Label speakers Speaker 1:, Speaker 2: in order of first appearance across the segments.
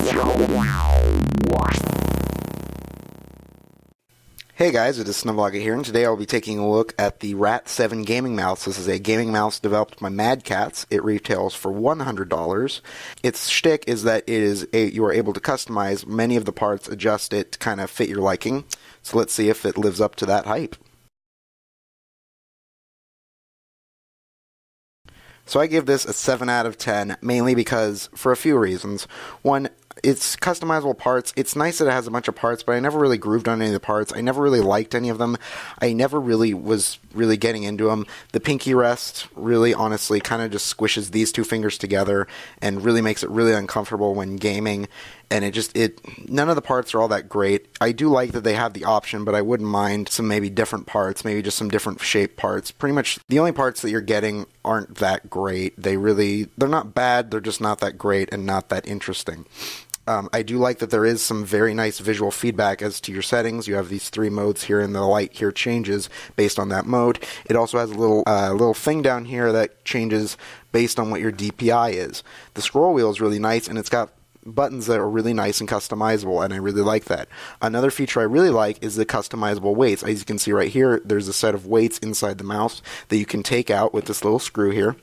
Speaker 1: Hey guys, it is Snublocket here, and today I'll be taking a look at the Rat 7 gaming mouse. This is a gaming mouse developed by Mad Catz. It retails for $100. Its shtick is that you are able to customize many of the parts, adjust it to kind of fit your liking. So let's see if it lives up to that hype. So I give this a 7 out of 10, mainly because, for a few reasons. One, it's customizable parts. It's nice that it has a bunch of parts, but I never really grooved on any of the parts. I never really liked any of them. I never really was getting into them. The pinky rest really, honestly, kind of just squishes these two fingers together and really makes it really uncomfortable when gaming. And none of the parts are all that great. I do like that they have the option, but I wouldn't mind some maybe different parts, maybe just some different shaped parts. Pretty much the only parts that you're getting aren't that great. They're not bad, they're just not that great and not that interesting. I do like that there is some very nice visual feedback as to your settings. You have these 3 modes here, and the light here changes based on that mode. It also has a little thing down here that changes based on what your DPI is. The scroll wheel is really nice, and it's got buttons that are really nice and customizable, and I really like that. Another feature I really like is the customizable weights. As you can see right here, there's a set of weights inside the mouse that you can take out with this little screw here.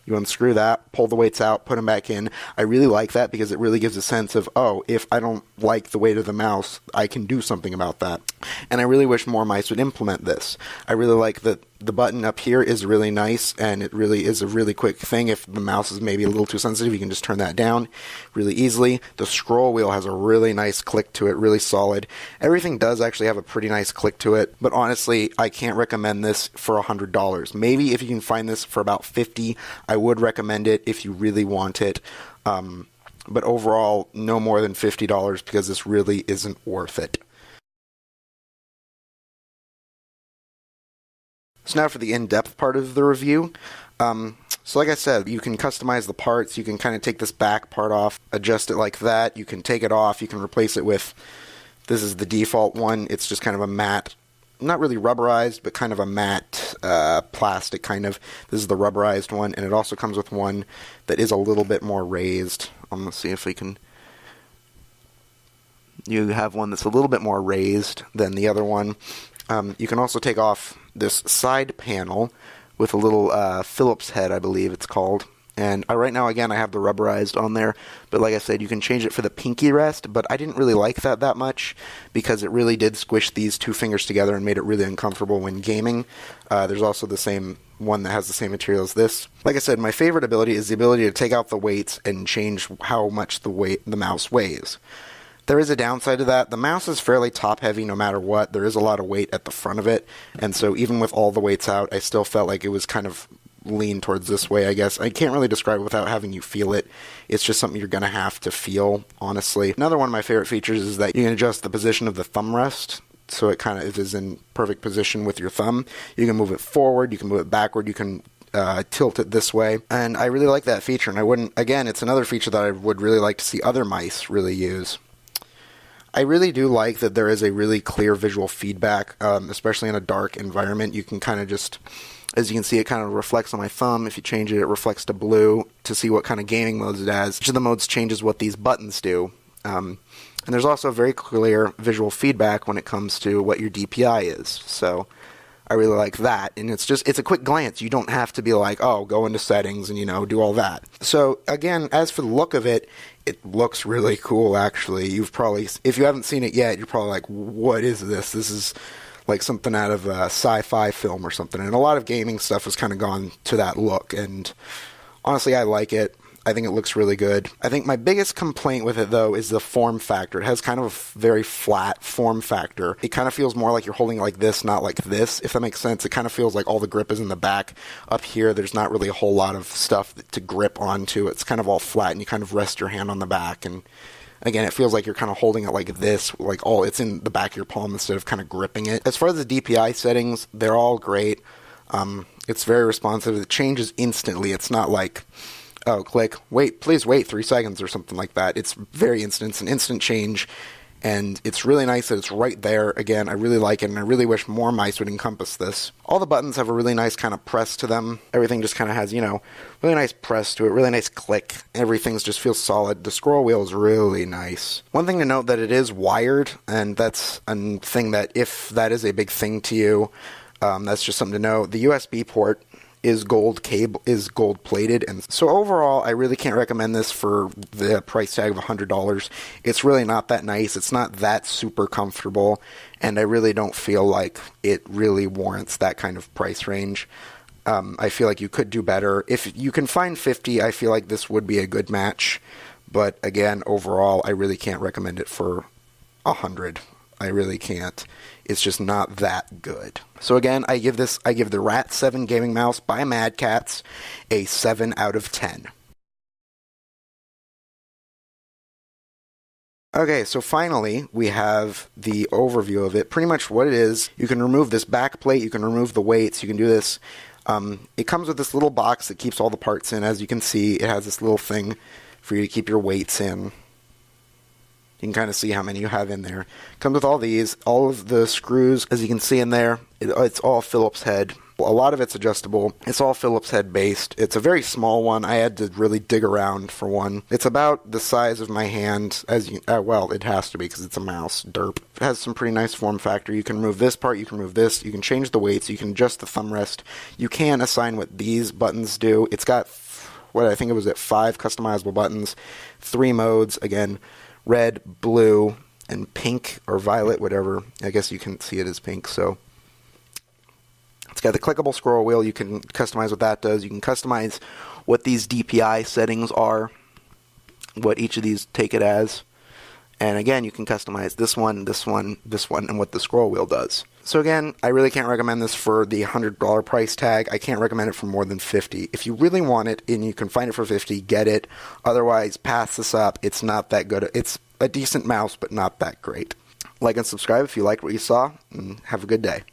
Speaker 1: You unscrew that, pull the weights out, put them back in. I really like that because it really gives a sense of, oh, if I don't like the weight of the mouse, I can do something about that. And I really wish more mice would implement this. I really like that the button up here is really nice, and it really is a really quick thing. If the mouse is maybe a little too sensitive, you can just turn that down really easily. The scroll wheel has a really nice click to it, really solid. Everything does actually have a pretty nice click to it, but honestly, I can't recommend this for $100. Maybe if you can find this for about $50, I would recommend it if you really want it. But overall, no more than $50 because this really isn't worth it. So now for the in-depth part of the review. So like I said, you can customize the parts. You can kind of take this back part off, adjust it like that. You can take it off. You can replace it with, this is the default one. It's just kind of a matte, not really rubberized, but kind of a matte plastic kind of. This is the rubberized one, and it also comes with one that is a little bit more raised. Let's see if we can. You have one that's a little bit more raised than the other one. You can also take off this side panel with a little Phillips head, I believe it's called. And right now, again, I have the rubberized on there. But like I said, you can change it for the pinky rest. But I didn't really like that much because it really did squish these 2 fingers together and made it really uncomfortable when gaming. There's also the same one that has the same material as this. Like I said, my favorite ability is the ability to take out the weights and change how much the mouse weighs. There is a downside to that. The mouse is fairly top-heavy no matter what. There is a lot of weight at the front of it, and so even with all the weights out, I still felt like it was kind of lean towards this way, I guess. I can't really describe it without having you feel it. It's just something you're going to have to feel, honestly. Another one of my favorite features is that you can adjust the position of the thumb rest, so it kind of is in perfect position with your thumb. You can move it forward, you can move it backward, you can tilt it this way, and I really like that feature, and it's another feature that I would really like to see other mice really use. I really do like that there is a really clear visual feedback, especially in a dark environment. You can kind of just, as you can see, it kind of reflects on my thumb. If you change it, it reflects to blue to see what kind of gaming modes it has. Each of the modes changes what these buttons do. And there's also very clear visual feedback when it comes to what your DPI is. So I really like that. And it's a quick glance. You don't have to be like, oh, go into settings and, do all that. So again, as for the look of it, it looks really cool, actually. If you haven't seen it yet, you're probably like, what is this? This is like something out of a sci-fi film or something. And a lot of gaming stuff has kind of gone to that look. And honestly, I like it. I think it looks really good. I think my biggest complaint with it, though, is the form factor. It has kind of a very flat form factor. It kind of feels more like you're holding it like this, not like this, if that makes sense. It kind of feels like all the grip is in the back. Up here, there's not really a whole lot of stuff to grip onto. It's kind of all flat, and you kind of rest your hand on the back. And again, it feels like you're kind of holding it like this, it's in the back of your palm instead of kind of gripping it. As far as the DPI settings, they're all great. It's very responsive. It changes instantly. It's not like, oh, click, please wait 3 seconds or something like that. It's very instant. It's an instant change, and it's really nice that it's right there. Again, I really like it, and I really wish more mice would encompass this. All the buttons have a really nice kind of press to them. Everything just kind of has, really nice press to it, really nice click. Everything just feels solid. The scroll wheel is really nice. One thing to note that it is wired, and that's a thing that if that is a big thing to you, that's just something to know. The USB port is gold plated, and so overall I really can't recommend this for the price tag of $100. It's really not that nice. It's not that super comfortable, and I really don't feel like it really warrants that kind of price range. I feel like you could do better. If you can find 50, I feel like this would be a good match, but again, overall I really can't recommend it for 100. I really can't. It's just not that good. So again, I give the Rat 7 gaming mouse by Mad Catz a 7 out of 10. Okay, so finally, we have the overview of it. Pretty much what it is, you can remove this back plate, you can remove the weights, you can do this. It comes with this little box that keeps all the parts in. As you can see, it has this little thing for you to keep your weights in. You can kind of see how many you have in there. Comes with all these, all of the screws, as you can see in there. It's all Phillips head. A lot of it's adjustable. It's all Phillips head based. It's a very small one. I had to really dig around for one. It's about the size of my hand. Well, it has to be because it's a mouse. Derp. It has some pretty nice form factor. You can remove this part. You can remove this. You can change the weights. You can adjust the thumb rest. You can assign what these buttons do. It's got, I think it was 5 customizable buttons, 3 modes. Again, red, blue, and pink or violet, whatever. I guess you can see it as pink. So it's got the clickable scroll wheel. You can customize what that does. You can customize what these DPI settings are, what each of these take it as. And again, you can customize this one, this one, this one, and what the scroll wheel does. So again, I really can't recommend this for the $100 price tag. I can't recommend it for more than $50. If you really want it and you can find it for $50, get it. Otherwise, pass this up. It's not that good. It's a decent mouse, but not that great. Like and subscribe if you liked what you saw, and have a good day.